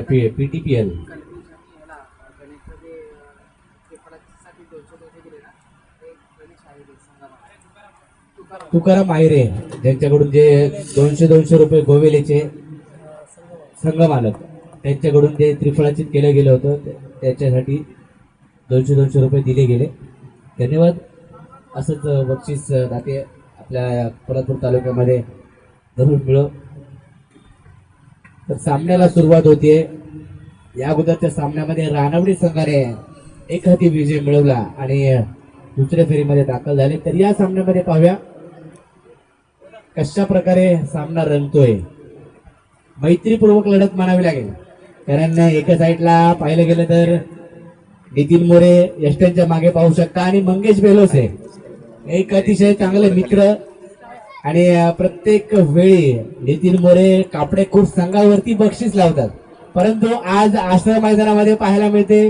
पीटीपीएल तुकाराम आयरे ज्यांच्याकडून जे 200 रुपये गोवेलेचे संघ मालक त्यांच्याकडून जे त्रिफळाचित केलं गेलं होतं त्याच्यासाठी 200 रुपये दिले गेले. धन्यवाद. असंच बक्षीस नाते आपल्या कोल्हापूर तालुक्यामध्ये जरूर मिळो. तर सामन्याला सुरुवात होते. या अगोदरच्या सामन्यामध्ये रानवडी संघाने एक हाती विजय मिळवला आणि दुसऱ्या फेरीमध्ये दाखल झाले. तर या सामन्यामध्ये पाहूया कशा प्रकारे सामना रंगतोय. मैत्रीपूर्वक लढत मानावी लागेल, कारण एका साईडला पाहिलं गेलं तर नितीन मोरे यष्ट्यांच्या मागे पाहू शकता आणि मंगेश बेलोसे एक अतिशय चांगले मित्र. आणि प्रत्येक वेळी नितीन मोरे कापडे खूप संघावरती बक्षीस लावतात, परंतु आज आश्रम मैदानामध्ये पाहायला मिळते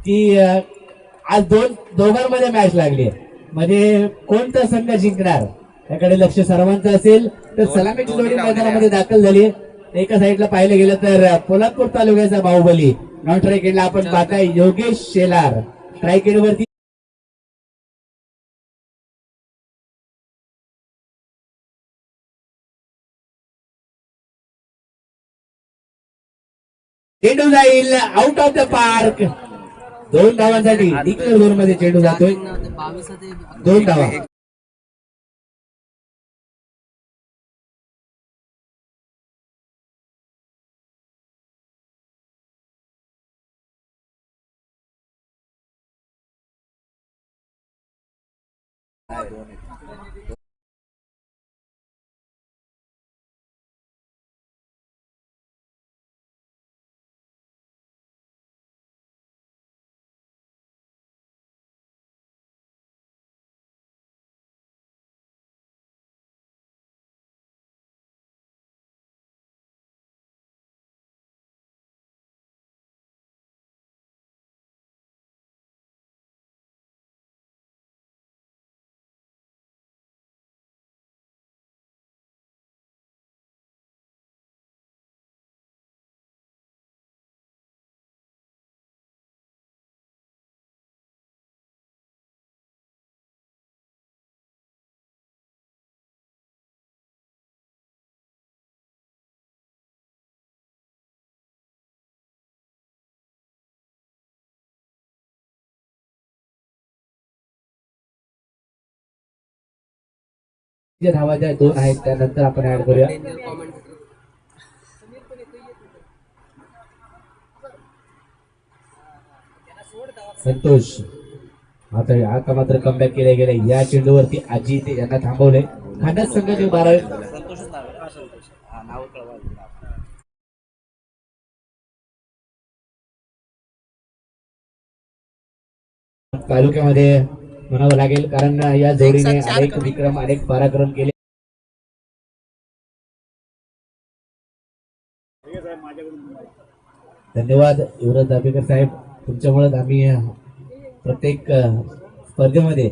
की आज दोघांमध्ये मॅच लागली. म्हणजे कोणता संघ जिंकणार याकडे लक्ष सर्वांचं असेल. तर सलामीची जोडी मैदानामध्ये दाखल झाली. एका साईडला पाहिलं गेलं तर कोल्हापूर तालुक्याचा बाहुबली नॉन स्ट्राईक एंडला आपण पाहताय योगेश शेलार. स्ट्राईक एंड वरती चेंडू जाईल आउट ऑफ द पार्क. 2 धावांसाठी डिक्लेअर झोन मध्ये चेंडू जातोय. 2 धावा. जे धावा ज्या 2 आहेत त्यानंतर आपण ऍड करूया. संतोष आता मात्र कमबॅक केले गेले. या चेंडूवरती आजी यांना थांबवले. खांडाच संघाचे 12 तालुक्यामध्ये म्हणावं लागेल, कारण या जोडीने अनेक विक्रम अनेक पराक्रम केले. धन्यवाद युवराज दाभेकर साहेब, तुमच्यामुळे आम्ही प्रत्येक स्पर्धेमध्ये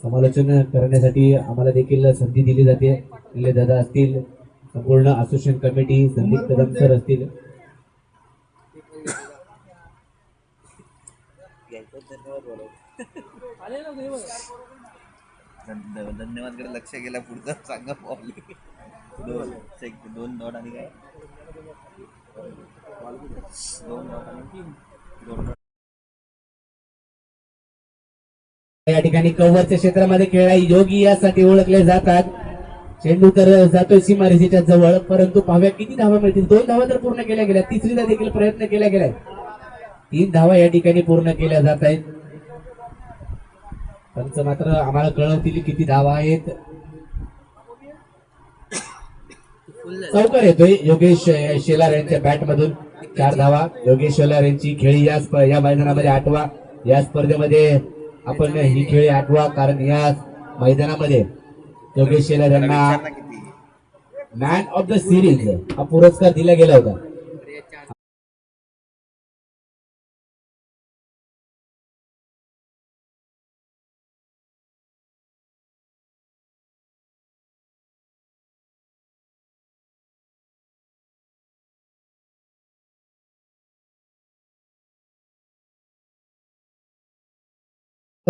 समालोचन करण्यासाठी आम्हाला देखील संधी दिली जाते. निले दादा असतील, संपूर्ण association committee, Sandeep Kadam sir असतील. धन्यवाद लक्ष गेला पुढचं सांगा. दोन डॉट आणि काय 2 डॉट आणि 3 या ठिकाणी कव्हरच्या क्षेत्रामध्ये खेळा योगी यासाठी ओळखले जातात. चेंडू तर जातोय सीमारेषेच्या जवळ, परंतु पाहूया किती धावा मिळतील. 2 धावा तर पूर्ण केल्या गेल्या, तिसरीदा देखील प्रयत्न केला गेलाय. 3 धावा या ठिकाणी पूर्ण केल्या जात आहेत. पंच मात्र आम्हाला कळवतील किती धावा आहेत. चौकार येतोय योगेश शेलार यांच्या बॅट मधून. 4 धावा. योगेश शेलार यांची खेळी या मैदानामध्ये 8वा. या स्पर्धेमध्ये आपण ही खेळी 8वा, कारण या मैदानामध्ये योगेश शेलार यांना मॅन ऑफ द सिरीज हा पुरस्कार दिला गेला होता.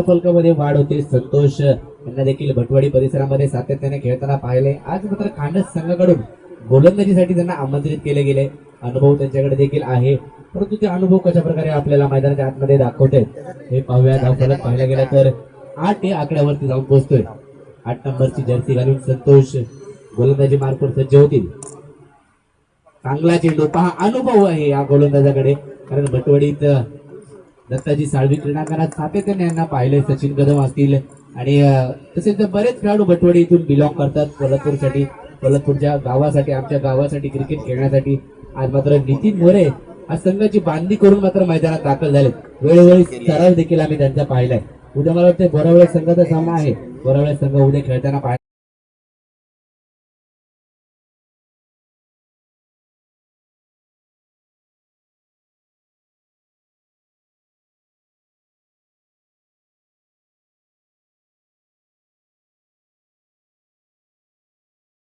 फलकामध्ये वाढ होते. संतोष यांना देखील भटवाडी परिसरामध्ये सातत्याने खेळताना पाहिले. आज मात्र खांडस संघाकडून गोलंदाजीसाठी त्यांना आमंत्रित केले गेले. अनुभव त्यांच्याकडे देखील आहे, परंतु ते अनुभव कशा प्रकारे आपल्याला मैदानाच्या आतमध्ये दाखवत आहेत हे पाहूया. धावफलक पाहायला गेला तर 8 हे आकड्यावरती जाऊन पोहोचतोय. 8 नंबरची जर्सी घालून संतोष गोलंदाजी मार्फत सज्ज होतील. चांगला चेंडू पहा, अनुभव आहे या गोलंदाजाकडे, कारण भटवाडीत दत्ताजी साळवी क्रीडांगणात सातत्याने यांना पाहिले. सचिन कदम असतील आणि तसेच बरेच खेळाडू भटवाडी इथून बिलॉंग करतात कोल्हापूरसाठी, कोल्हापूरच्या गावासाठी, आमच्या गावासाठी क्रिकेट खेळण्यासाठी. आज मात्र नितीन मोरे आज संघाची बांधणी करून मात्र मैदानात दाखल झाले. वेळोवेळी सराव देखील आम्ही त्यांचा पाहिलाय. उद्या मला वाटतं बोरावळे संघाचा सामना आहे. बोरावळे संघ उद्या खेळताना पाहिला.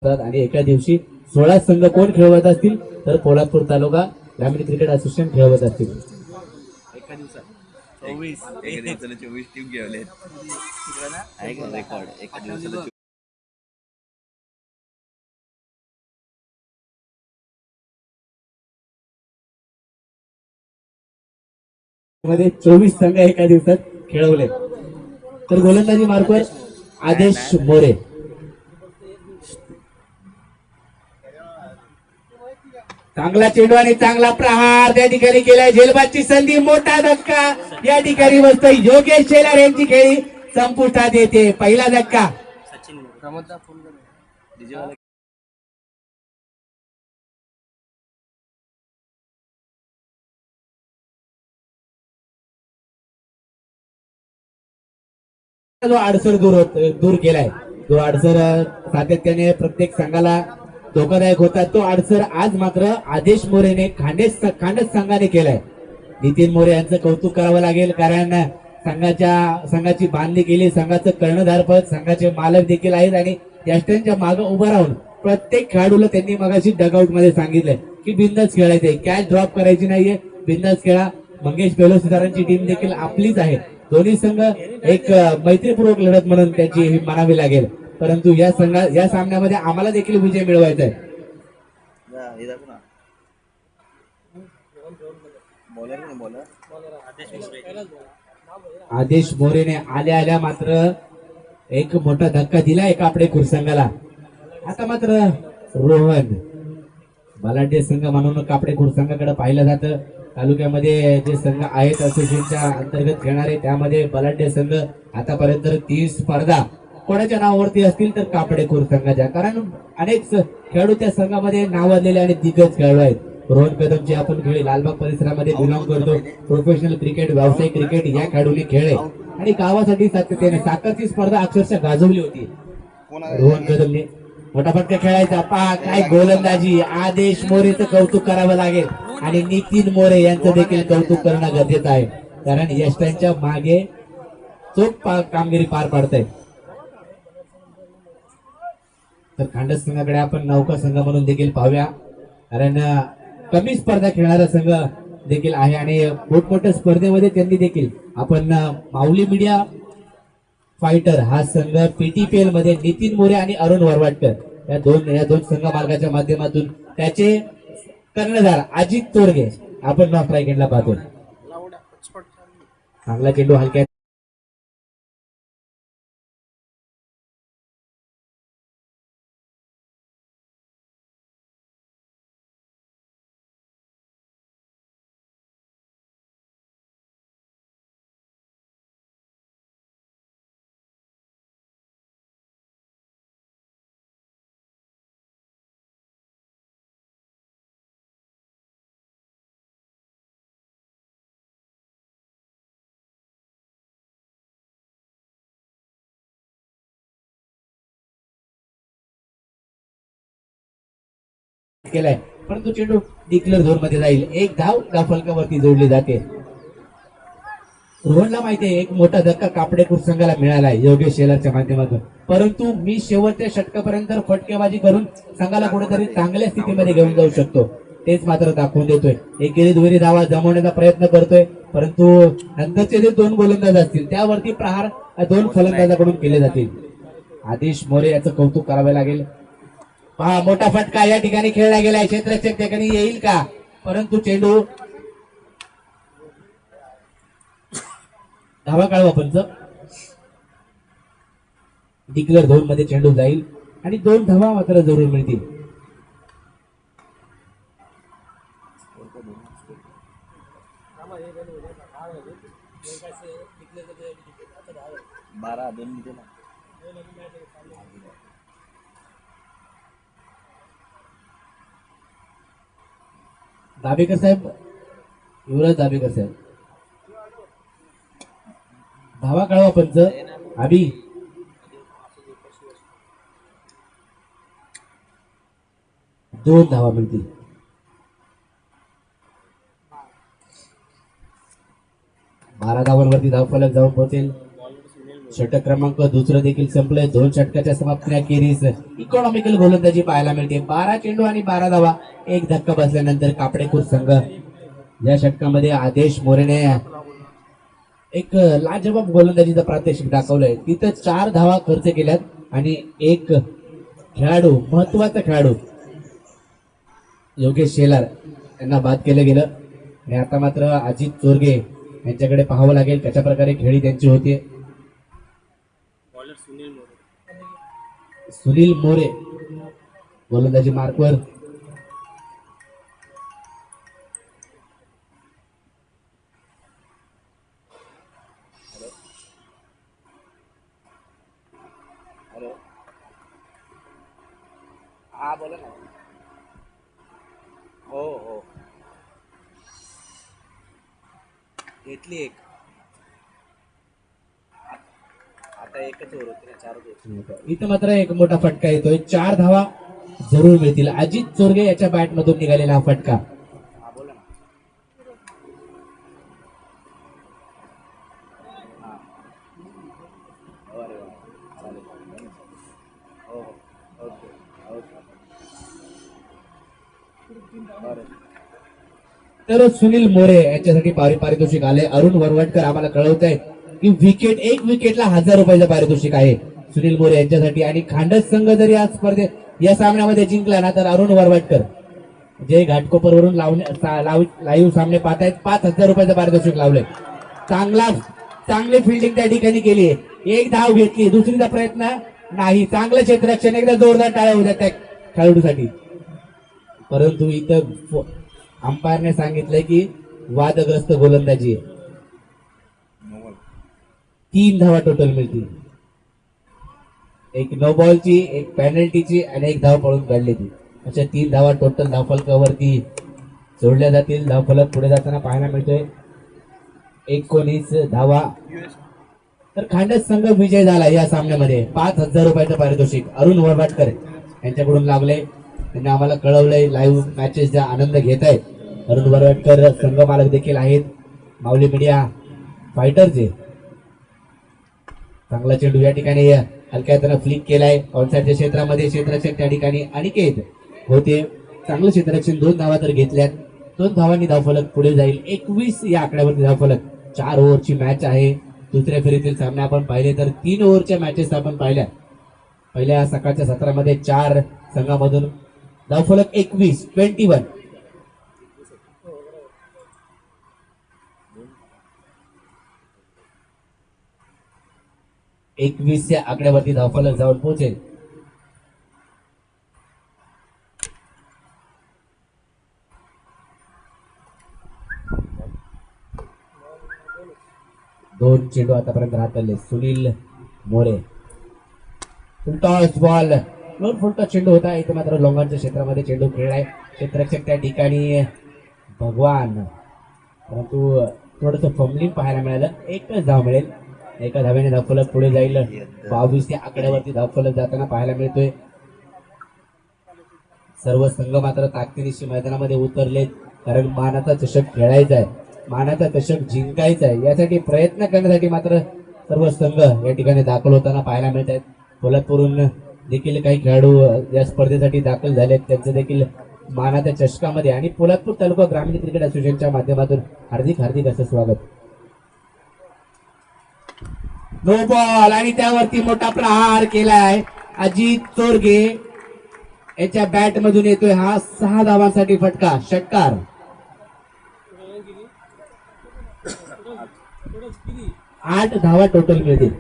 आणि एका दिवशी 16 संघ कोण खेळवत असतील तर कोल्हापूर तालुका ग्रामीण क्रिकेट असोसिएशन खेळवत असतील. एका दिवसात 24 टीम घेवले आहे का रेकॉर्ड एका दिवसाला. मध्ये 24 संघ एका दिवसात खेळवले. तर गोलंदाजी मार्फत आदेश मोरे. चांगला चेंडू आणि चांगला प्रहार त्या ठिकाणी केलाय. झेलबादची संधी, मोठा धक्का या ठिकाणी बसतोय. योगेश शेलार यांची खेळी संपुष्टात येते. पहिला धक्का. जो अडसर दूर केलाय, जो अडसर सातत्याने प्रत्येक संघाला धोकादायक होता, तो अडसर आज मात्र आदेश मोरेने खांडस संघाने केलाय. नितीन मोरे यांचं कौतुक करावं लागेल, कारण संघाची बांधणी केली. संघाचं कर्णधारपद संघाचे मालक देखील आहेत आणि यष्ट्यांच्या मागे उभं राहून प्रत्येक खेळाडूला त्यांनी मगाशी डगआउट मध्ये सांगितलंय की बिंदास खेळायचंय, कॅच ड्रॉप करायची नाहीये, बिंदास खेळा. मंगेश पेलोसीदारांची टीम देखील आपलीच आहे. दोन्ही संघ एक मैत्रीपूर्वक लढत म्हणून त्याची मानावी लागेल, परंतु या सामन्यामध्ये आम्हाला देखील विजय मिळवायचा आहे. आदेश मोरेने आल्या मात्र एक मोठा धक्का दिला एका आपडेखुर संघाला. आता मात्र रोहन बलाढ्य संघ म्हणून कापडेखुर संघाकडे पाहिलं जातं. तालुक्यामध्ये जे संघ आहेत असोसिएशनच्या अंतर्गत खेळणारे, त्यामध्ये बलाढ्य संघ आतापर्यंत 30 स्पर्धा कोणाच्या नावावरती असतील तर कापडेखोर संघाच्या, कारण अनेक खेळाडू त्या संघामध्ये नावाजलेले आणि दिग्गज खेळाडू आहेत. रोहन कदमची आपण खेळी लालबाग परिसरामध्ये बिलॉंग करतो. प्रोफेशनल क्रिकेट, व्यावसायिक क्रिकेट या खेळाडूंनी खेळले आणि गावासाठी सातत्याने साखरची स्पर्धा अक्षरशः गाजवली होती. रोहन कदमने मोठा फटका खेळायचा. पहा काय गोलंदाजी. आदेश मोरेचं कौतुक करावं लागेल आणि नितीन मोरे यांचं देखील कौतुक करणं गरजेचं आहे, कारण यष्ट्यांच्या मागे चोख कामगिरी पार पाडतायत. तर खांडस संघाकडे आपण नौका संघ म्हणून देखील पाहूया, कारण कमी स्पर्धा खेळणारा संघ देखील आहे आणि मोठमोठ्या स्पर्धेमध्ये त्यांनी देखील आपण माऊली मीडिया फायटर हा संघ पीटीपीएल मध्ये नितीन मोरे आणि अरुण वरवाडकर या दोन संघ मार्गाच्या माध्यमातून त्याचे कर्णधार अजित तोरगे आपण नॉन स्ट्राईक एंडला पाहतो. चांगला चेंडू हलक्या केलाय, परंतु चेंडू डिक्लेअर झोन मध्ये जाईल. एक धाव फलकावरती जोडली जाते. रोहनला माहिती आहे एक मोठा धक्का कापडेपूर संघाला मिळाला आहे योगेश शेलारच्या माध्यमातून, परंतु मी शेवटच्या षटकापर्यंत फटकेबाजी करून संघाला कुठेतरी चांगल्या स्थितीमध्ये घेऊन जाऊ शकतो, तेच मात्र दाखवून देतोय. एकेरी दुहेरी धावा जमवण्याचा प्रयत्न करतोय. परंतु नंतरचे जे दोन गोलंदाज असतील त्यावरती प्रहार दोन फलंदाजाकडून केले जातील. आदेश मोरे याचं कौतुक करावे लागेल. पहा मोठा फटका या ठिकाणी खेळला गेलाय. क्षेत्ररक्षक ठिकाणी येईल का, परंतु चेंडू धावा काढवा पंच. डिक्लेअर झोन मध्ये चेंडू जाईल आणि 2 धावा मात्र जरूर मिळतील. बारा दोन दिला. दाभेकर साहेब, युवराज दाभेकर साहेब, धावा काढवा पंच. अभि 2 धावा मिळतील. बारा धावांवरती धावफलक जाऊन पोहोचेल. षटक क्रमांक दुसरं देखील संपलंय. 2 षटकाच्या समाप्तीखेरीज इकॉनॉमिकल गोलंदाजी पाहायला मिळते. 12 चेंडू आणि 12 धावा. एक धक्का बसल्यानंतर कापडेपूर संघ या षटकामध्ये आदेश मोरेने एक लाजवाब गोलंदाजीचा प्रात्यक्षिक दाखवलंय. तिथं 4 धावा खर्च केल्यात आणि एक खेळाडू, महत्वाचा खेळाडू योगेश शेलार यांना बाद केलं गेलं. आणि आता मात्र अजित चोरगे यांच्याकडे पाहावं लागेल कशा प्रकारे खेळी त्यांची होती. सुनील मोरे गोलंदाजी मार्कवर. हॅलो, हा बोला ना. हो हो, घेतली एक. आता एकच ओव्हर होती ना, 4 होते. इथं मात्र एक मोठा फटका येतोय. 4 धावा जरूर मिळतील. अजित चोरगे याच्या बॅट मधून निघालेला हा फटका. हा बोला ना. हा, अरे वा, चालेल. हो हो, ओके ओके, बरं. तर सुनील मोरे यांच्यासाठी पारितोषिक आले. अरुण वरवटकर आम्हाला कळवत आहे की एक विकेटला 1000 रुपयाचं पारितोषिक आहे सुनील मोरे यांच्यासाठी. आणि खांडस संघ जर या स्पर्धेत या सामन्यामध्ये जिंकला ना तर अरुण वरवटकर जे घाटकोपरवरून लाईव्ह सामने पाहतायत 5000 रुपयाचं पारितोषिक लावलंय. चांगली फिल्डिंग त्या ठिकाणी केली. एक धाव घेतली, दुसरीचा प्रयत्न नाही. चांगलं क्षेत्ररक्षण, एकदा जोरदार टाळ्या होत्या त्या खेळाडूसाठी. परंतु इथं अंपायरने सांगितलंय की वादग्रस्त गोलंदाजी आहे. 3 धावा टोटल मिळतील. एक नो बॉलची, एक पेनल्टीची आणि एक धाव पळून काढली ती. अशा 3 धावा टोटल धावफलकावरती जोडल्या जातील. धावफलक पुढे जाताना पाहायला मिळतोय 19 धावा. तर खांडस संघ विजय झाला या सामन्यामध्ये. 5000 रुपयाचं पारितोषिक अरुण वरवाटकर यांच्याकडून लागले. त्यांनी आम्हाला कळवलंय लाईव्ह मॅचेसचा आनंद घेत आहेत. अरुण वरवाटकर संघ मालक देखील आहेत. माऊली मीडिया फायटरचे. चांगला चेंडू या ठिकाणी हलक्या हाताने फ्लिक केलाय ऑनसाइडच्या क्षेत्रामध्ये. क्षेत्ररक्षक त्या ठिकाणी अनिकेत होते. चांगलं क्षेत्ररक्षण. 2 धावा तर घेतल्यात. 2 धावांनी धावफलक पुढे जाईल. 21 या आकड्यावरती धावफलक. 4 ओव्हरची मॅच आहे. दुसऱ्या फेरीतील सामने आपण पाहिले तर 3 ओव्हरच्या मॅचेस आपण पाहिल्या. पहिल्या सकाळच्या सत्रामध्ये 4 संघामधून धावफलक 21. 21 या आकड्यावरती धावफलक जाऊन पोहोचेल. दोन चेंडू आतापर्यंत हाताळले Sunil More. Full toss ball, full toss चेंडू होता. इथे मात्र लोंगांच्या क्षेत्रामध्ये चेंडू खेळलाय. क्षेत्ररक्षक त्या ठिकाणी भगवान, परंतु थोडस फंबलिंग पाहायला मिळालं. एकच धाव मिळेल. एका धाव्याने धावफलक पुढे जाईल. 22 या आकड्यावरती धावफलक जाताना पाहायला मिळतोय. सर्व संघ मात्र ताकदीनिशी मैदानामध्ये उतरलेत. कारण मानाचा चषक खेळायचा आहे, मानाचा चषक जिंकायचा आहे. यासाठी प्रयत्न करण्यासाठी मात्र सर्व संघ या ठिकाणी दाखल होताना पाहायला मिळत आहेत. पोलादपूरहून देखील काही खेळाडू या स्पर्धेसाठी दाखल झालेत. त्यांचं देखील मानाच्या चषकामध्ये आणि पोलादपूर तालुका ग्रामीण क्रिकेट असोसिएशनच्या माध्यमातून हार्दिक हार्दिक असं स्वागत. नो बॉल आणि त्यावरती मोठा प्रहार केलाय. अजित चोरगे याच्या बॅट मधून येतोय हा 6 धावांसाठी फटका, षटकार. 8 धावा टोटल मिळतील.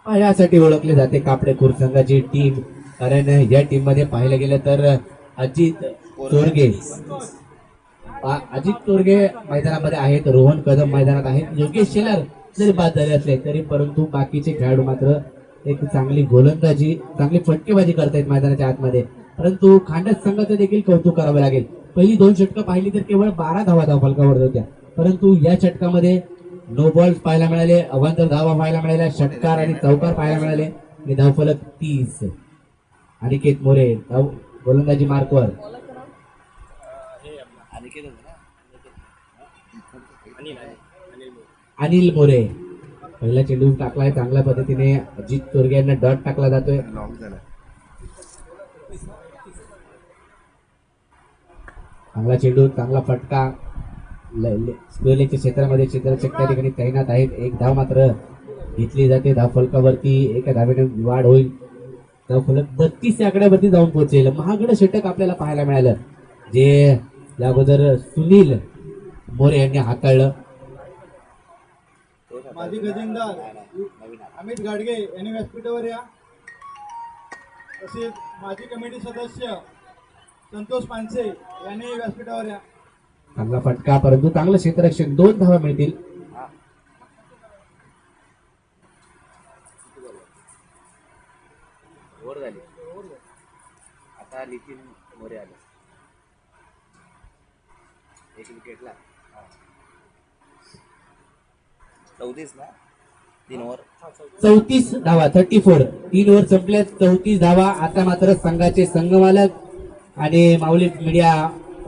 यासाठी ओळखले जाते कापडेखुर्द संघाची टीम, कारण या टीम मध्ये पाहिलं गेलं तर अजित चोरगे मैदानामध्ये आहेत, रोहन कदम मैदानात आहेत, योगेश शेलार जरी बाद झाले असले तरी परंतु बाकीचे खेळाडू मात्र एक चांगली गोलंदाजी, चांगली फटकेबाजी करतायत मैदानाच्या आतमध्ये. परंतु खांडस संघाचं देखील कौतुक करावं लागेल. पहिली 2 षटकं पाहिली तर केवळ 12 धावा धावफलकावर होत्या, परंतु या षटकामध्ये नो बॉल्स पाहायला मिळाले, अवांतर धावा पाहायला मिळाल्या, षटकार आणि चौकार पाहायला मिळाले आणि धावफलक 30. अनिकेत मोरे गोलंदाजी मार्कवर. अनिल मोरे पहिला चेंडू टाकलाय चांगल्या पद्धतीने. अजित चोरगे यांना डॉट टाकला जातोय. चांगला चेंडू, चांगला फटका. स्क्वेअरलेगच्या क्षेत्रामध्ये क्षेत्ररक्षक त्या ठिकाणी तैनात आहेत. एक धाव मात्र घेतली जाते. धाव फलकावरती एका धावेने वाढ होईल. धाव फलक 32 या आकड्यावरती जाऊन पोहोचेल. महागडं षटक आपल्याला पाहायला मिळालं, जे या अगोदर सुनील मोरे यांनी हाताळलं. माजी गजेंदार अमित गाडगे यांनी व्यासपीठावर या. तसेच माजी कमिटी सदस्य संतोष पानसे यांनी व्यासपीठावर या. चांगला फटका, परंतु चांगलं क्षेत्ररक्षण. 2 धावा मिळतील. ओव्हर झाली. आता नितीन मोरे आले. एक विकेटला 34 ना, 3 ओव्हर 34 धावा, 34. 3 ओव्हर संपल्या, 34 धावा. आता मात्र संघाचे संघमालक आणि माऊली मीडिया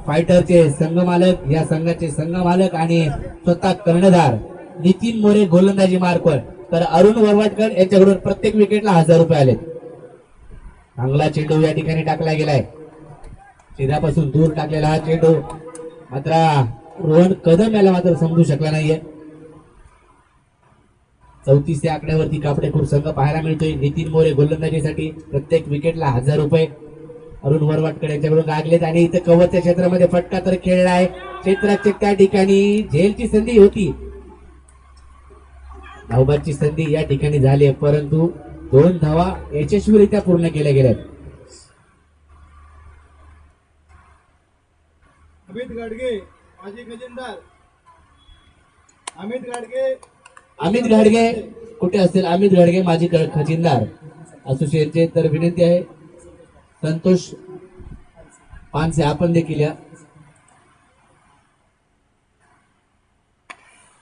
फायटरचे संघमालक, या संघाचे संघमालक आणि स्वतः कर्णधार नितीन मोरे गोलंदाजी मार्कवर. तर अरुण वरवाटकर यांच्याकडून प्रत्येक विकेटला 1000 रुपये आले. चांगला चेंडू या ठिकाणी टाकला गेलाय. शिरापासून दूर टाकलेला हा चेंडू मात्र रोहन कदम याला मात्र समजू शकला नाहीये. 34 या आकड्यावरती कापडेखुर्द संघ पाहायला मिळतोय. नितीन मोरे गोलंदाजीसाठी प्रत्येक विकेटला 1000 रुपये अरुण वरवाटकर यांच्याकडून लागलेत. आणि इथं कव्हरच्या क्षेत्रामध्ये फटका तर खेळलाय. क्षेत्ररक्षक त्या ठिकाणी झेलची संधी होती, धावबादची संधी या ठिकाणी झाली, परंतु 2 धावा यशस्वीरित्या पूर्ण केल्या गेल्यात. अमित गाडगे माजी गजेंदार अमित गाडगे कुठे असतील? अमित गाडगे माजी खजिनदार असोसिएशनचे. तर विनंती आहे संतोष पानसे आपण देखील या.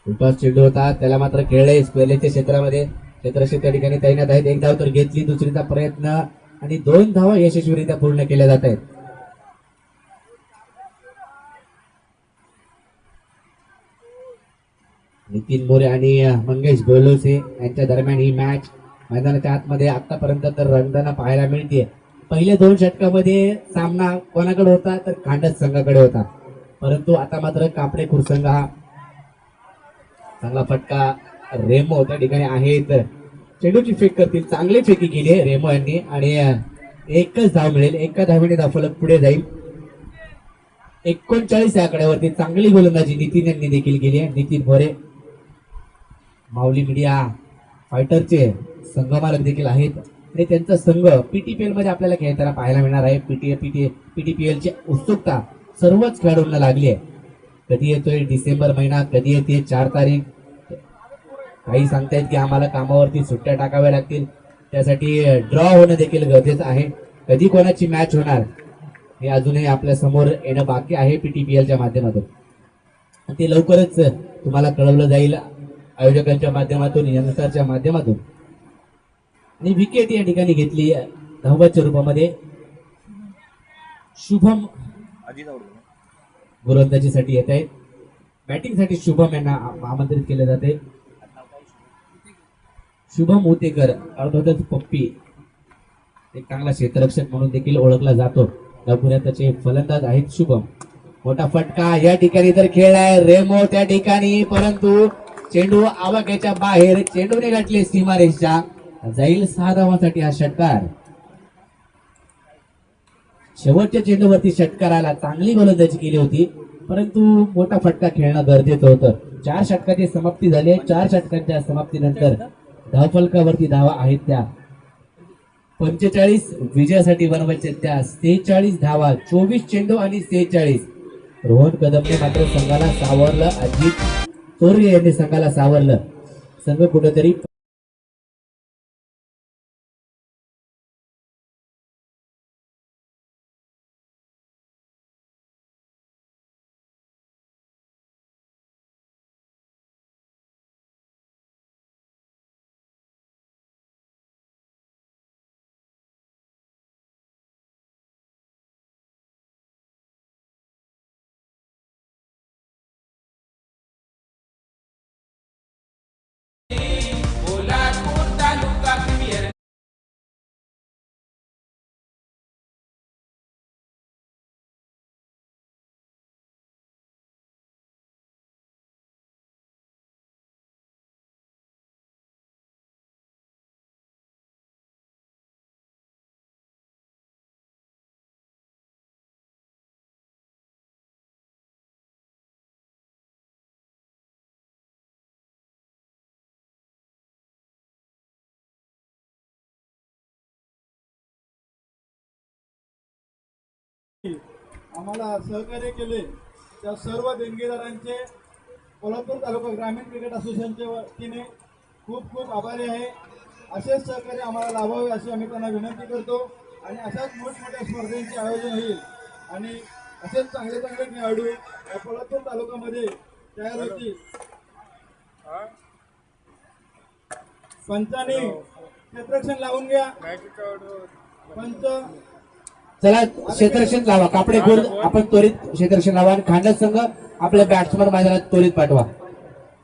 उपास चेंडू होता, त्याला मात्र खेळले स्क्वेअरलेगच्या क्षेत्रामध्ये. क्षेत्ररक्षक त्या ठिकाणी तैनात आहेत. 1 धाव तर घेतली, दुसरीचा प्रयत्न आणि 2 धावा यशस्वीरित्या पूर्ण केल्या जात आहेत. नितीन मोरे आणि मंगेश गोलोसे यांच्या दरम्यान ही मॅच मैदानाच्या आतमध्ये आतापर्यंत तर रंगताना पाहायला मिळते. पहिल्या 2 षटकामध्ये सामना कोणाकडे होता तर खांडस संघाकडे होता, परंतु आता मात्र कापडेखुर्द संघ हा चांगला फटका. रेमो त्या ठिकाणी आहेत, चेंडूची फेक करतील. चांगली फेकी केली आहे रेमो यांनी आणि एकच धाव मिळेल. एका धावेने धावफलक पुढे जाईल. 39 या आकड्यावरती चांगली गोलंदाजी नितीन यांनी देखील केली आहे. नितीन मोरे माऊली मीडिया फायटरचे संघमालक देखील आहेत आणि त्यांचा संघ पीटीपीएल मध्ये आपल्याला खेळताना पाहायला मिळणार आहे. पीटीपीएल ची उत्सुकता सर्वच खेळाडूंना लागली आहे. कधी येतोय डिसेंबर महिना, कधी येते 4 तारीख. काही सांगतायत की आम्हाला कामावरती सुट्ट्या टाकाव्या लागतील, त्यासाठी ड्रॉ होणं देखील गरजेचं आहे. कधी कोणाची मॅच होणार हे अजूनही आपल्या समोर येणं बाकी आहे पीटीपीएलच्या माध्यमातून. ते लवकरच तुम्हाला कळवलं जाईल आयोजकांच्या माध्यमातून, यंत्रच्या माध्यमातून. आणि विकेट या ठिकाणी घेतली धावबादच्या रूपामध्ये. शुभम गोलंदाजीसाठी येत आहेत. बॅटिंगसाठी शुभम यांना आमंत्रित केले जाते. शुभम उतेकर अर्थातच पप्पी एक चांगला क्षेत्ररक्षक म्हणून देखील ओळखला जातो. नवपुऱ्यात त्याचे फलंदाज आहेत शुभम. मोठा फटका या ठिकाणी तर खेळलाय रेमो त्या ठिकाणी, परंतु चेंडू आवाक्याच्या बाहेर, चेंडूने गाठले सीमारेषा. जाईल 6 धावांसाठी हा षटकार. शेवटच्या चेंडूवरती षटकार आला, चांगली गोलंदाजी केली होती, परंतु मोठा फटका खेळणं गरजेचं होतं. 4 षटकाची समाप्ती झाली आहे. 4 षटकांच्या समाप्तीनंतर धावफलकावरती धावा आहेत त्या 45, विजयासाठी बनवायचे त्या 46 धावा. 24 चेंडू आणि 46. रोहन कदमने मात्र संघाला सावरलं. अजित चोरे यांनी संघाला सावरलं. संघ कुठेतरी आम्हाला सहकार्य केले त्या सर्व देणगीदारांचे कोल्हापूर तालुका ग्रामीण क्रिकेट असोसिएशनच्या वतीने खूप खूप आभारी आहे. असेच सहकार्य आम्हाला लाभावे अशी आम्ही त्यांना विनंती करतो आणि अशाच मोठमोठ्या स्पर्धेचे आयोजन होईल आणि असेच चांगले चांगले खेळाडू या कोल्हापूर तालुक्यामध्ये तयार होतील. पंचाने क्षेत्ररक्षण लावून घ्या. पंच चला क्षेत्ररक्षण लावा. कापडे गोल आपण त्वरित क्षेत्ररक्षण लावा आणि खांडा संघ आपल्या बॅट्समन मैदानात त्वरित पाठवा.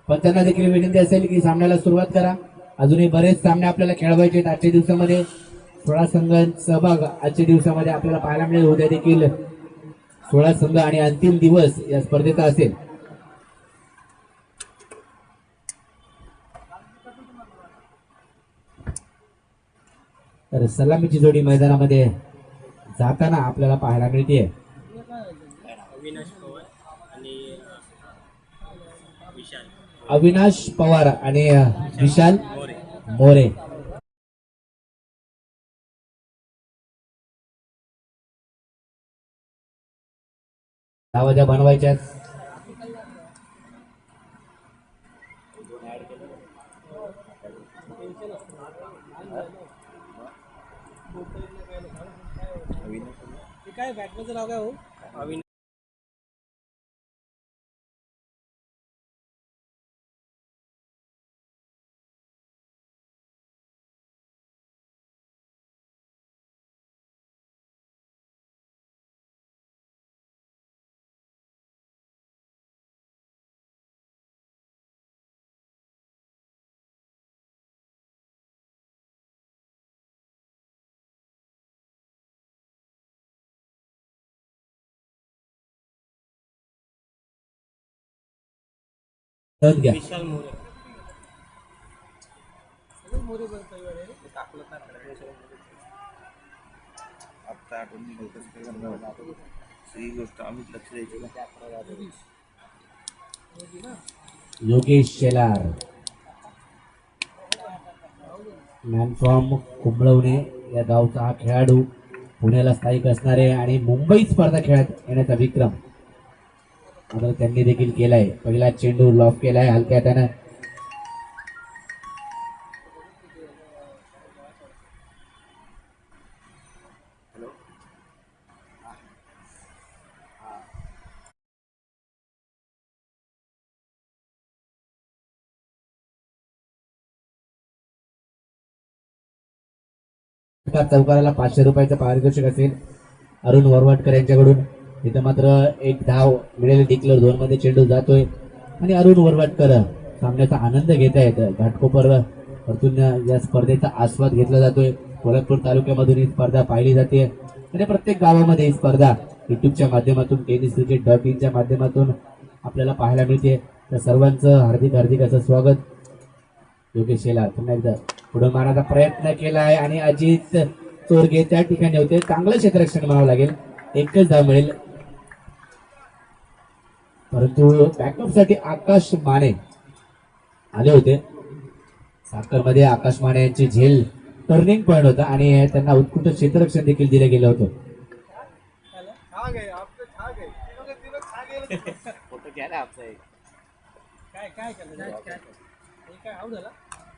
पण त्यांना देखील विनंती असेल की सामन्याला सुरुवात करा. अजूनही बरेच सामने आपल्याला खेळवायचे आहेत. आजच्या दिवसामध्ये 16 संघांचा सहभाग आजच्या दिवसामध्ये आपल्याला पाहायला मिळेल. उद्या देखील 16 संघ आणि अंतिम दिवस या स्पर्धेचा असेल. तर सलामीची जोडी मैदानामध्ये जाताना आपल्याला पाहायला मिळते. अविनाश पवार आणि विशाल मोरे. धावा ज्या बनवायच्या काय बॅटमॅनचं नाव काय हो? घ्या. विशाल मोरे. आता आठवण ही गोष्ट आम्ही लक्ष द्यायची. योगेश शेलार मॅन फ्रॉम कुंभळवणे या गावचा हा खेळाडू, पुण्याला स्थायिक असणारे आणि मुंबई स्पर्धा खेळात येण्याचा विक्रम आता त्यांनी देखील केलाय. पहिला चेंडू लॉफ केलाय हलक्या त्यानं. चौकाराला 500 रुपयाचं पारितोषिक असेल अरुण वरवाटकर यांच्याकडून. इथं मात्र एक धाव मिळेल. डिक्लेअर 2 मध्ये चेंडू जातोय आणि अरुण वरवाटकर सामन्याचा आनंद घेत आहेत. घाटकोपर वरतून या स्पर्धेचा आस्वाद घेतला जातोय. कोल्हापूर तालुक्यामधून ही स्पर्धा पाहिली जाते आणि प्रत्येक गावामध्ये ही स्पर्धा युट्यूबच्या माध्यमातून tenniscricket.in च्या माध्यमातून आपल्याला पाहायला मिळते. तर सर्वांचं हार्दिक हार्दिक असं स्वागत. योगेश शेलार पुन्हा एकदा पुढे मारण्याचा प्रयत्न केला आहे आणि अजित चोरगे त्या ठिकाणी होते. चांगलं क्षेत्ररक्षण म्हणावं लागेल. एकच धाव मिळेल परंतु बॅकअप साठी आकाश माने आले होते. साखरमध्ये आकाश माने यांची झेल टर्निंग पॉइंट होता आणि त्यांना उत्कृष्ट क्षेत्ररक्षण देखील दिलं गेलं होतं. फोटो घ्या ना आमचा एक.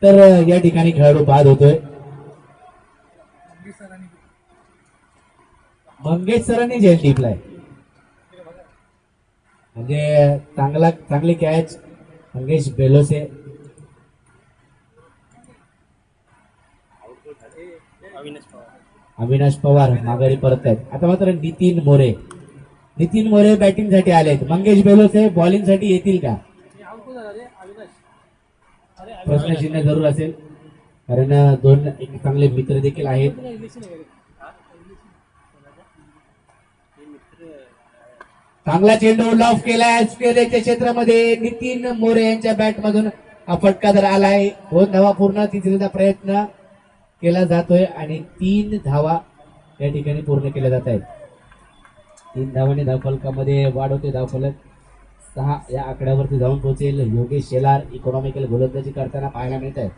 तर या ठिकाणी खेळाडू बाद होतोय. मंगेश सरांनी झेल टिपलाय म्हणजे चांगली कॅच मंगेश बेलोसे. अविनाश पवार माघारी परत आहेत. आता मात्र नितीन मोरे बॅटिंग साठी आलेत. मंगेश बेलोसे बॉलिंग साठी येतील का प्रश्नचिन्ह जरूर असेल कारण दोन एक चांगले मित्र देखील आहेत. चांगला चेंडू लॉफ केलाय स्टेलेच्या क्षेत्रामध्ये. नितीन मोरे यांच्या बॅट मधून हा फटका जर आलाय. 2 धावा पूर्ण. तिसरीचा प्रयत्न केला जातोय आणि 3 धावा या ठिकाणी पूर्ण केल्या जात आहेत. 3 धावांनी धावफलकामध्ये वाढ होते. धावफलक 6 या आकड्यावरती जाऊन पोहोचेल. योगेश शेलार इकॉनॉमिकल गोलंदाजी करताना पाहायला मिळत आहे.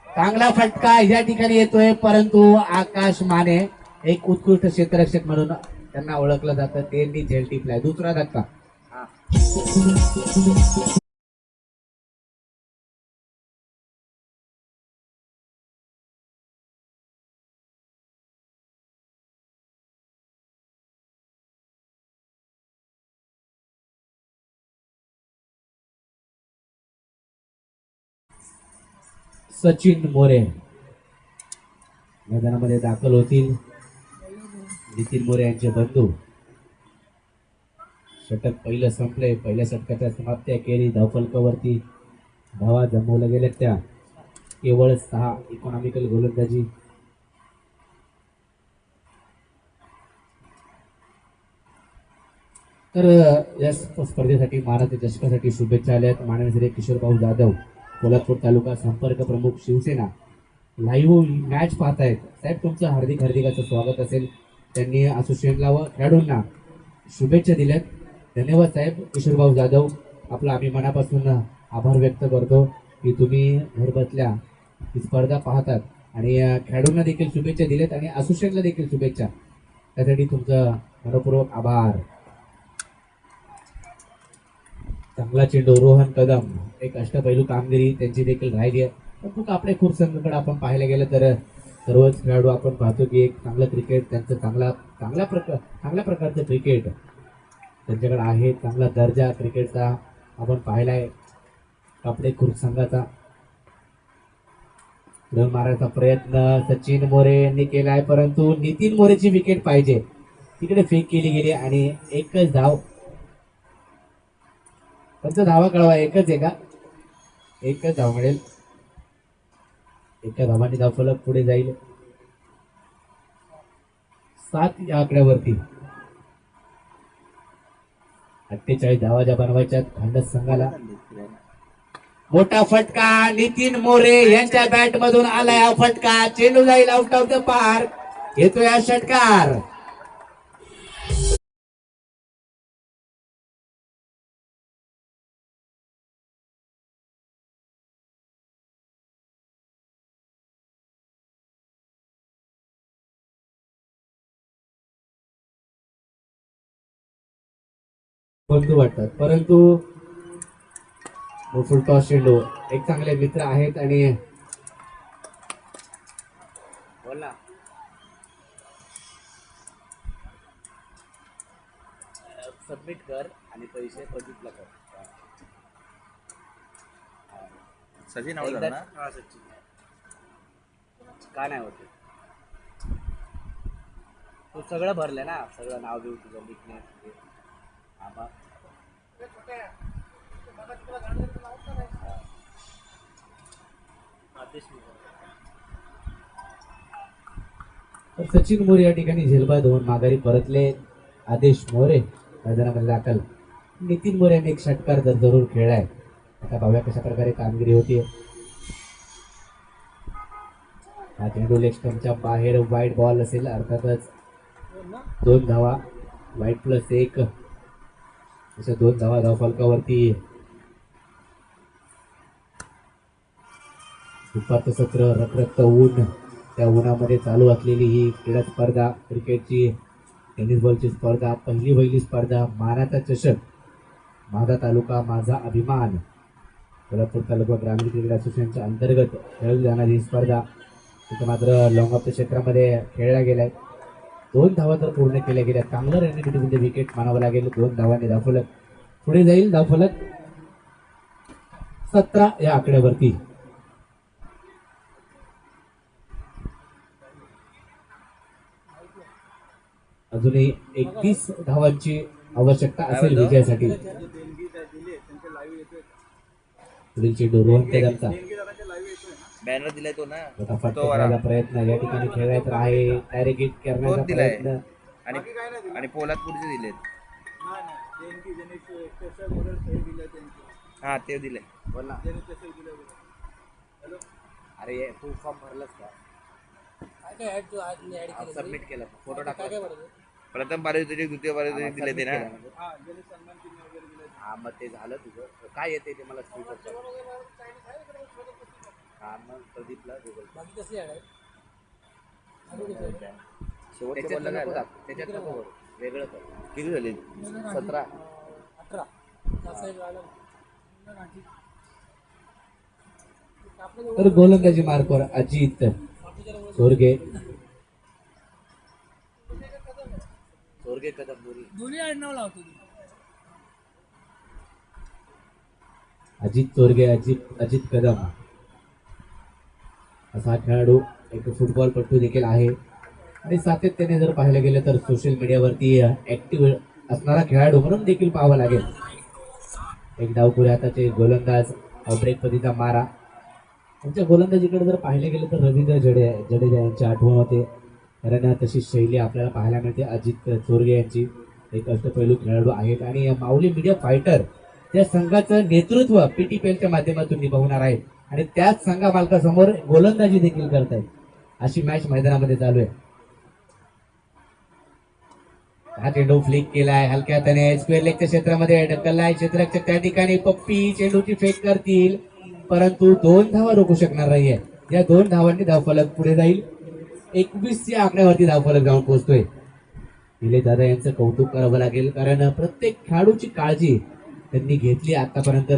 चांगला फटका या ठिकाणी येतोय परंतु आकाश माने एक उत्कृष्ट क्षेत्ररक्षक म्हणून त्यांना ओळखलं जातं. त्यांनी झेल टिपलाय. दुसरा धक्का. सचिन मोरे मैदानामध्ये दाखल होतील. नितीन मोरे यांचे बंधू. षटक पहिलं संपले. पहिल्या षटकाच्या समाप्ती केली. धावफलकावरती धावा जमवल्या गेल्या त्या केवळ 6 इकॉनॉमिकल गोलंदाजी. तर या स्पर्धेसाठी महाराष्ट्र चषकासाठी शुभेच्छा आल्यात. माननीय श्री किशोरभाऊ जाधव कोल्हापूर तालुका संपर्क प्रमुख शिवसेना लाईव्ह मॅच पाहतायत. साहेब तुमचं हार्दिक हार्दिक असं स्वागत असेल. त्यांनी असोसिएशनला व खेळाडूंना शुभेच्छा दिल्यात. धन्यवाद साहेब. किशोरभाऊ जाधव आपला आम्ही मनापासून आभार व्यक्त करतो की तुम्ही घरबसल्या ही स्पर्धा पाहतात आणि खेळाडूंना देखील शुभेच्छा दिल्यात आणि असोसिएशनला देखील शुभेच्छा. त्यासाठी तुमचं मनपूर्वक आभार. चांगला चेंडू रोहन कदम. एक अष्टपैलू कामगिरी त्यांची देखील राहिली आहे. परंतु आपल्या खूप संघाकडे आपण पाहायला गेलं तर सर्वच खेळाडू आपण पाहतो की एक चांगलं क्रिकेट त्यांचं चांगल्या प्रकारचं क्रिकेट त्यांच्याकडे आहे. चांगला दर्जा क्रिकेटचा आपण पाहिला आहे. आपले खुर्द संघाचा रन मारायचा प्रयत्न सचिन मोरे यांनी केला आहे परंतु नितीन मोरेची विकेट पाहिजे तिकडे फेक केली गेली आणि एकच धाव. त्यांचा धावा कळवा एकच आहे का. एकच धाव मिळेल. एका धावाने धावफलक पुढे जाईल 7 या आकड्यावरती. 48 धावा ज्या बनवायच्यात खांडस संघाला. मोठा फटका नितीन मोरे यांच्या बॅट मधून आलाय हा फटका. चेंडू जाईल आउट ऑफ द पार्क. येतोय हा षटकार. बंधू वाटतात परंतु फुलटॉस चेंडू एक चांगले मित्र आहेत आणि बोल ना. सबमिट कर आणि पैसे प्रदीपला कर. सचिन आउट झाला ना. हा सचिन का नाही होते. तू सगळं भरलं ना, सगळं नाव देऊ तुझं लिखणे आबा. आदेश तर सचिन मोरे या ठिकाणी झेलबाद होऊन माघारी परतले. आदेश मोरे मैदानामध्ये दाखल. नितीन मोरे यांनी एक षटकार जरूर खेळलाय. आता पाहूया कशा प्रकारे कामगिरी होती. हा चेंडू लेग स्टंपच्या बाहेर वाईट बॉल असेल अर्थातच. 2 धावा, वाईट +1 अशा 2 धावा धावफलकावरती. दुपारचं सत्र, रखरखत ऊन, त्या उन्हामध्ये चालू असलेली ही क्रीडा स्पर्धा, क्रिकेटची, टेनिस बॉलची स्पर्धा, पहिली स्पर्धा, मानाचा चषक, माझा तालुका माझा अभिमान, कोल्हापूर तालुका ग्रामीण क्रिकेट असोसिएशनच्या अंतर्गत खेळली जाणारी ही स्पर्धा. तिथं मात्र लॉंग ऑफच्या क्षेत्रामध्ये खेळला गेलाय. 2 धावा तर पूर्ण केल्या गेल्या. चांगलं रणनीतीमध्ये विकेट मानावं लागेल. 2 धावांनी धावफलक पुढे जाईल. धावफलक 17 या आकड्यावरती. अजूनही 31 धावांची आवश्यकता असेल विजयासाठी. पुढील चेंडू रोहन तेजांचा बॅनर दिलाय तो ना, फटाफट तो करायला प्रयत्न या ठिकाणी खेळायचा आहे. डायरेक्ट हिट करण्याचा तोच दिलाय. प्रयत्न. आणि आणि पोलादपूरचे दिलेत. हा ते दिले. बोल ना. अरे तू फॉर्म भरलास का? सबमिट केलं, फोटो टाकला. प्रथम पारितोषिक, द्वितीय पारितोषिक दिले ते ना. हा मग ते झालं तुझं. काय येते ते मला स्पीकर. हा मग प्रदीपला गुगल शेवटच्या बोलला काय होता? त्याच्यात नको करू, वेगळं कर. किती झाले? 17 तर गोलंदाजी मार्कवर अजित चोरगे. चोरगे कदम दोन्ही आडनाव लावतो. अजित चोरगे, अजित कदम असा हा खेळाडू एक फुटबॉलपटू देखील आहे. आणि सातत्याने जर पाहायला गेलं तर सोशल मीडियावरती ऍक्टिव्ह असणारा खेळाडू म्हणून देखील पाहावं लागेल. एक डावपुरे हाताचे गोलंदाज, ब्रेक पतीचा मारा. त्यांच्या गोलंदाजीकडे जर पाहिलं गेलं तर रवींद्र जडेजा यांची आठवण होते. कारण तशी शैली आपल्याला पाहायला मिळते. अजित चोरगे यांची एक अष्टपैलू खेळाडू आहेत आणि माऊली मीडिया फायटर त्या संघाचं नेतृत्व PTPLच्या माध्यमातून निभावणार आहेत आणि त्याच संघा मालकासमोर गोलंदाजी देखील करतायत. अशी मॅच मैदानामध्ये चालू आहे. हा चेंडू फ्लिक केलाय हलक्या हाताने स्क्वेअर लेगच्या क्षेत्रामध्ये ढकललाय. क्षेत्ररक्षक त्या ठिकाणी पप्पी चेंडूची फेक करतील, परंतु 2 धावा रोखू शकणार नाहीये. या 2 धावांनी धावफलक पुढे जाईल. 21 या आकड्यावरती धावफलक जाऊन पोहोचतोय. निलेश दादा यांचं कौतुक करावं लागेल, कारण प्रत्येक खेळाडूची काळजी त्यांनी घेतली आतापर्यंत.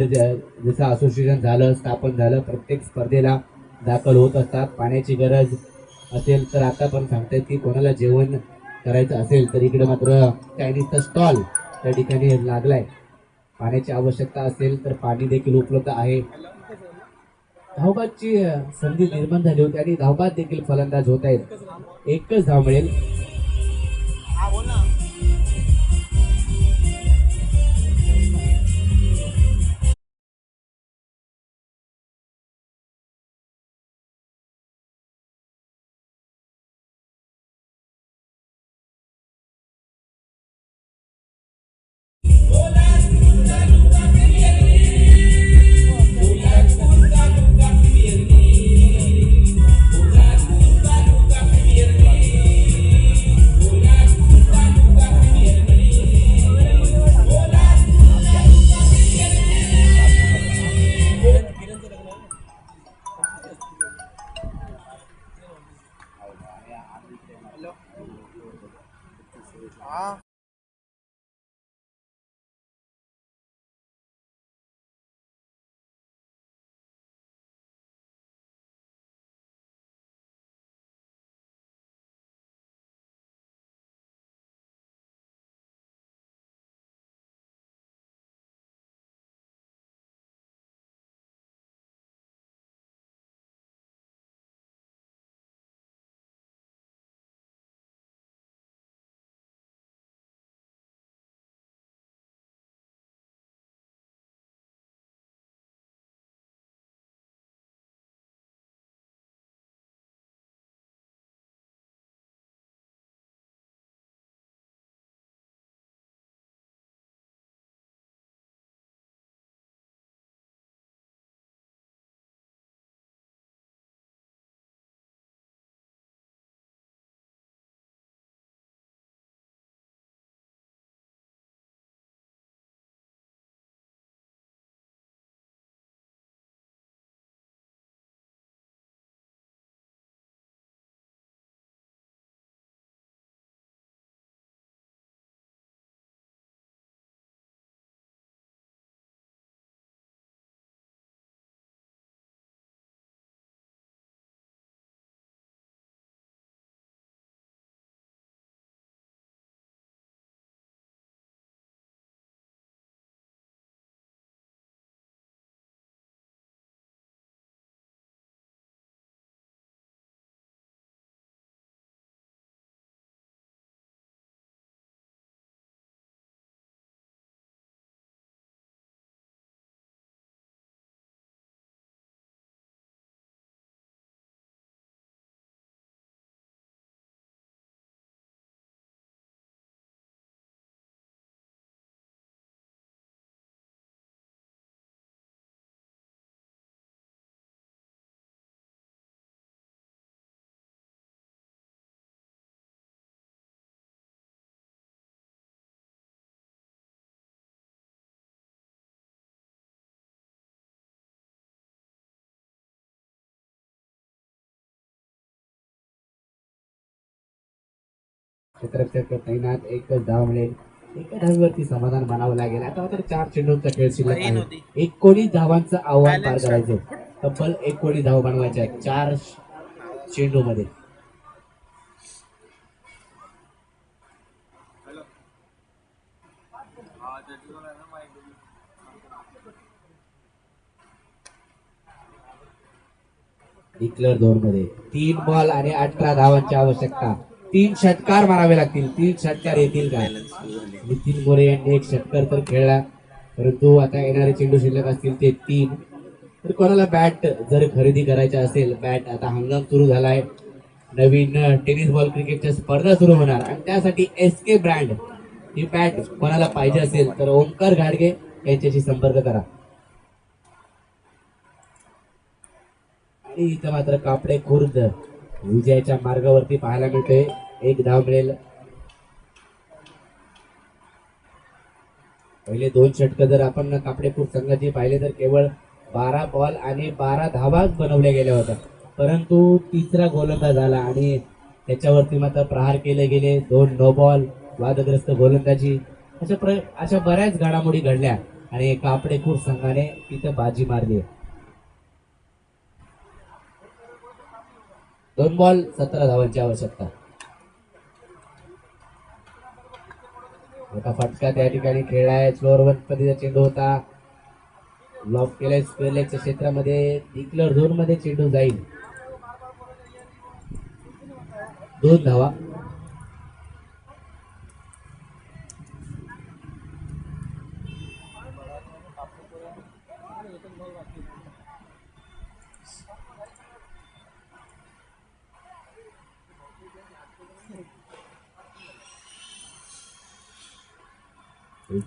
जसं असोसिएशन झालं, स्थापन झालं, प्रत्येक स्पर्धेला दाखल होत असतात. पाण्याची गरज असेल तर आता पण सांगतायत की कोणाला जेवण करायचं असेल तर इकडे मात्र चायनीजचा स्टॉल त्या ठिकाणी लागलाय. पाण्याची आवश्यकता असेल तर पाणी देखील उपलब्ध आहे. धावबादची संधी निर्माण झाली होती आणि धावबाद देखील फलंदाज होत आहेत. 1च धाव मिळेल. क्षेत्ररक्षक तैनात, एकच धाव मिळेल. एका धावीवरती समाधान मानावं लागेल. आता मात्र 4 चेंडूंचा खेळ शिल्लक आहे. 19 धावांचं आव्हान पार करायचं. तब्बल 19 धाव बनवायच्या आहेत 4 चेंडू मध्ये. डिक्लेअर झोन मध्ये 3 बॉल आणि 18 धावांची आवश्यकता. 3 षटकार मारावे लागतील. 3 षटकार येतील का? नितीन मोरे यांनी 1 षटकार तर खेळला, परंतु आता येणारे चेंडू शिल्लक असतील ते 3. तर कोणाला बॅट जर खरेदी करायचा असेल, बॅट आता हंगाम सुरू झालाय, नवीन टेनिस बॉल क्रिकेटच्या स्पर्धा सुरू होणार आणि त्यासाठी SK ब्रँड ही बॅट कोणाला पाहिजे असेल तर ओंकार घाडगे यांच्याशी संपर्क करा. आणि इथं मात्र कापडे खुर्द विजयाच्या मार्गावरती पाहायला मिळतोय. 1 धाव मिळेल. पहिले 2 षटक जर आपण कापडे खुर्द संघाचे पाहिले तर केवळ 12 बॉल आणि 12 धावाच बनवल्या गेल्या होत्या, परंतु तिसरा गोलंदाज आला आणि त्याच्यावरती मात्र प्रहार केले गेले. 2 नो बॉल, वादग्रस्त गोलंदाजी, अशा बऱ्याच घडामोडी घडल्या आणि कापडे खुर्द संघाने तिथं बाजी मारली. 2 बॉल 17 धावांची आवश्यकता. मोठा फटका त्या ठिकाणी खेळलाय. स्लोअर वन पद्धतीचा चेंडू होता, ब्लॉक केलाय स्क्वेअर लेगच्या क्षेत्रामध्ये. डिक्लेअर झोन मध्ये चेंडू जाईल. 2 धावा.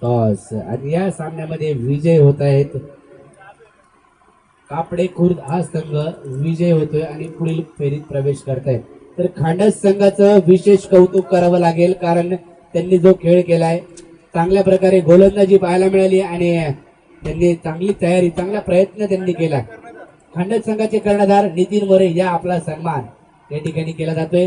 टॉस आणि या सामन्यामध्ये विजय होत आहेत. कापडे खुर्द हा संघ विजय होतोय आणि पुढील फेरीत प्रवेश करतायत. तर खांडस संघाचं विशेष कौतुक करावं लागेल, कारण त्यांनी जो खेळ केलाय, चांगल्या प्रकारे गोलंदाजी पाहायला मिळाली आणि त्यांनी चांगली तयारी, चांगला प्रयत्न त्यांनी केला. खांडस संघाचे कर्णधार नितीन मोरे या आपला सन्मान या ठिकाणी केला जातोय.